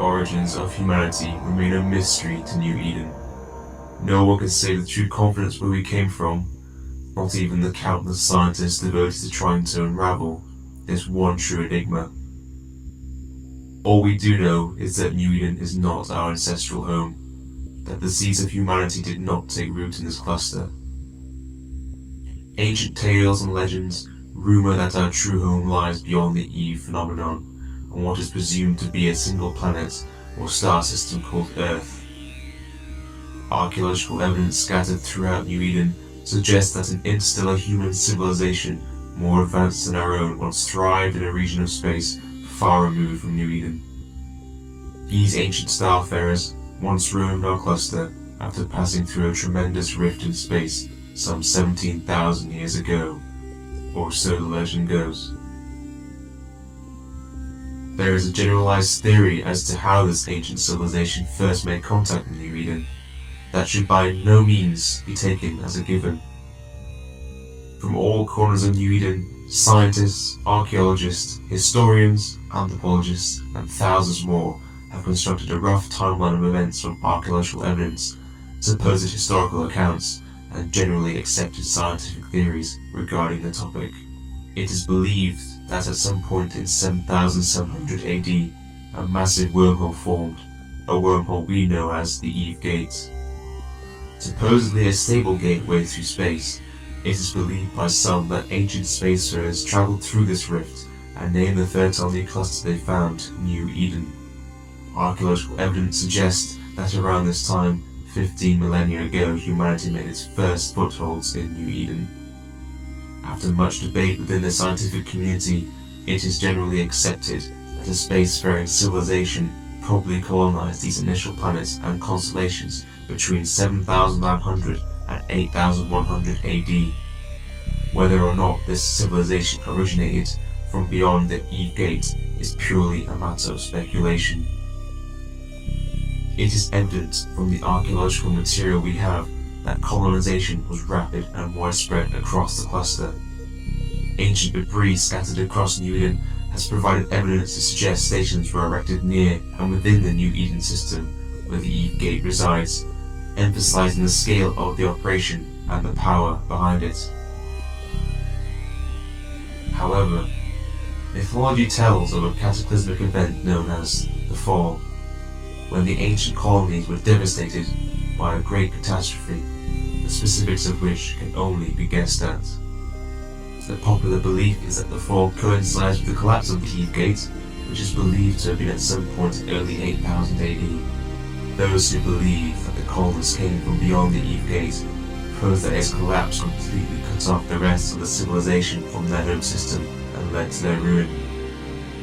origins of humanity remain a mystery to New Eden. No one can say with true confidence where we came from, not even the countless scientists devoted to trying to unravel this one true enigma. All we do know is that New Eden is not our ancestral home, that the seeds of humanity did not take root in this cluster. Ancient tales and legends rumor that our true home lies beyond the Eve phenomenon, on what is presumed to be a single planet or star system called Earth. Archaeological evidence scattered throughout New Eden suggests that an interstellar human civilization more advanced than our own once thrived in a region of space far removed from New Eden. These ancient starfarers once roamed our cluster after passing through a tremendous rift in space some 17,000 years ago, or so the legend goes. There is a generalized theory as to how this ancient civilization first made contact with New Eden that should by no means be taken as a given. From all corners of New Eden, scientists, archaeologists, historians, anthropologists, and thousands more have constructed a rough timeline of events from archaeological evidence, supposed historical accounts, and generally accepted scientific theories regarding the topic. It is believed that at some point in 7700 AD, a massive wormhole formed, a wormhole we know as the Eve Gate. Supposedly a stable gateway through space, it is believed by some that ancient spacefarers traveled through this rift and named the fertile new cluster they found New Eden. Archaeological evidence suggests that around this time, 15 millennia ago, humanity made its first footholds in New Eden. After much debate within the scientific community, it is generally accepted that a spacefaring civilization probably colonized these initial planets and constellations between 7,900 and 8,100 AD. Whether or not this civilization originated from beyond the Eve Gate is purely a matter of speculation. It is evident from the archaeological material we have that colonization was rapid and widespread across the cluster. Ancient debris scattered across New Eden has provided evidence to suggest stations were erected near and within the New Eden system where the Eve Gate resides, emphasizing the scale of the operation and the power behind it. However, mythology tells of a cataclysmic event known as the Fall, when the ancient colonies were devastated by a great catastrophe, the specifics of which can only be guessed at. The popular belief is that the Fall coincides with the collapse of the Eve Gate, which is believed to have been at some point in early 8000 AD. Those who believe that the colonists came from beyond the Eve Gate propose that its collapse completely cut off the rest of the civilization from their home system and led to their ruin.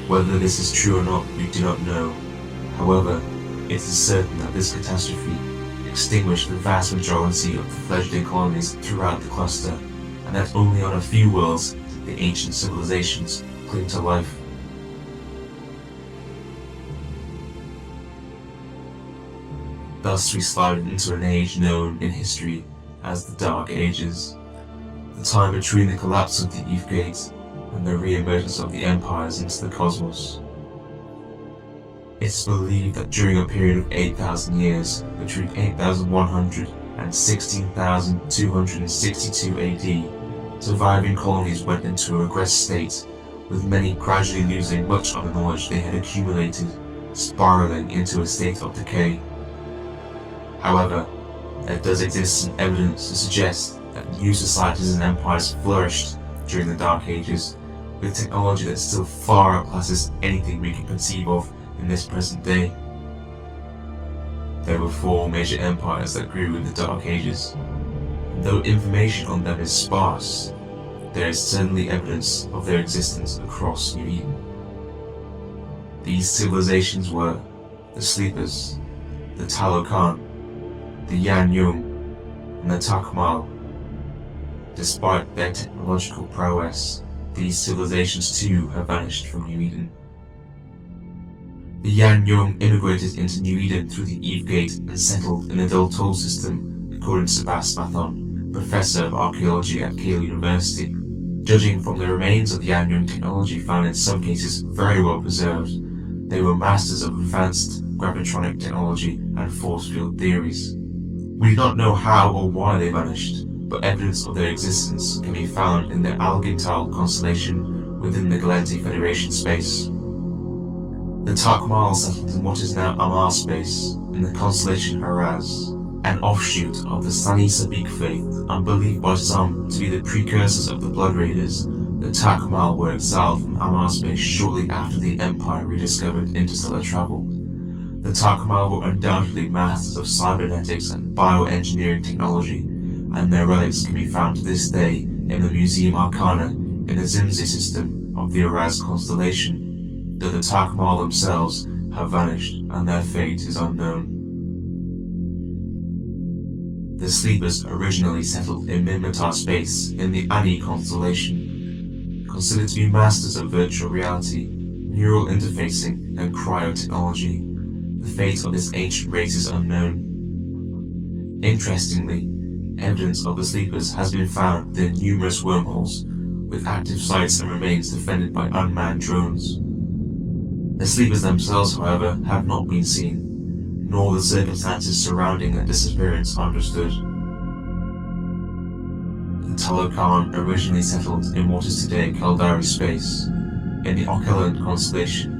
Whether this is true or not, we do not know. However, it is certain that this catastrophe extinguished the vast majority of the fledgling colonies throughout the cluster, and that only on a few worlds did the ancient civilizations cling to life. Thus we slide into an age known in history as the Dark Ages, the time between the collapse of the Eve Gate and the re-emergence of the empires into the cosmos. It's believed that during a period of 8,000 years, between 8,100 and 16,262 AD, surviving colonies went into a regress state, with many gradually losing much of the knowledge they had accumulated, spiraling into a state of decay. However, there does exist some evidence to suggest that new societies and empires flourished during the Dark Ages, with technology that still far outclasses anything we can conceive of in this present day. There were 4 major empires that grew in the Dark Ages. And though information on them is sparse, there is certainly evidence of their existence across New Eden. These civilizations were the Sleepers, the Talokan, the Yan Yung, and the Toc Master. Despite their technological prowess, these civilizations too have vanished from New Eden. The Yan Yung immigrated into New Eden through the Eve Gate and settled in the Del Toll system, according to Sebastian, professor of archaeology at Keele University. Judging from the remains of the Yan Yung technology found in some cases very well preserved, they were masters of advanced gravitronic technology, and force field theories. We do not know how or why they vanished, but evidence of their existence can be found in the Algol constellation within the Galactic Federation space. The Toc Master settled in what is now Amar space, in the constellation Haraz, an offshoot of the Sani Sabik faith, and believed by some to be the precursors of the Blood Raiders. The Toc Master were exiled from Amar space shortly after the Empire rediscovered interstellar travel. The Toc Master were undoubtedly masters of cybernetics and bioengineering technology, and their relics can be found to this day in the Museum Arcana in the Zimzi system of the Araz constellation, though the Toc Master themselves have vanished and their fate is unknown. The Sleepers originally settled in Minmatar space in the Ani constellation, considered to be masters of virtual reality, neural interfacing, and cryotechnology. The fate of this ancient race is unknown. Interestingly, evidence of the Sleepers has been found within numerous wormholes, with active sites and remains defended by unmanned drones. The Sleepers themselves, however, have not been seen, nor the circumstances surrounding their disappearance understood. The Talokan originally settled in what is today Caldari space, in the Ocalan constellation,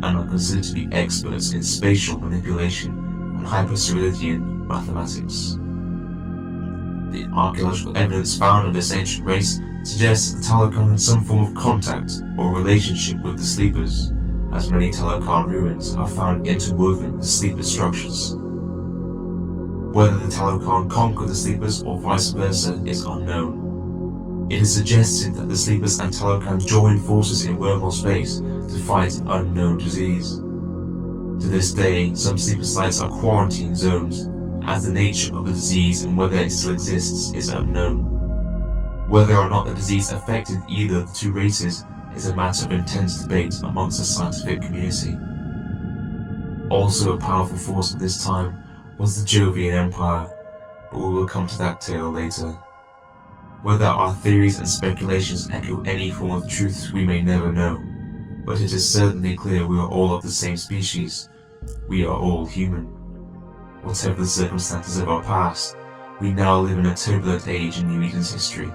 and are considered to be experts in spatial manipulation and hyper-Cyrilian mathematics. The archaeological evidence found of this ancient race suggests that the Talokan had some form of contact or relationship with the Sleepers, as many Talokan ruins are found interwoven with Sleeper structures. Whether the Talokan conquered the Sleepers or vice versa is unknown. It is suggested that the Sleepers and Talokan joined forces in wormhole space to fight an unknown disease. To this day, some Sleeper sites are quarantine zones, as the nature of the disease and whether it still exists is unknown. Whether or not the disease affected either of the two races is a matter of intense debate amongst the scientific community. Also a powerful force at this time was the Jovian Empire, but we will come to that tale later. Whether our theories and speculations echo any form of truth we may never know, but it is certainly clear we are all of the same species. We are all human. Whatever the circumstances of our past, we now live in a turbulent age in New Eden's history,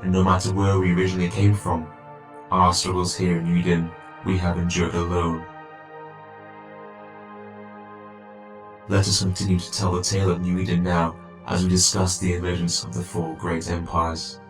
and no matter where we originally came from, our struggles here in New Eden we have endured alone. Let us continue to tell the tale of New Eden now as we discuss the emergence of the four great empires.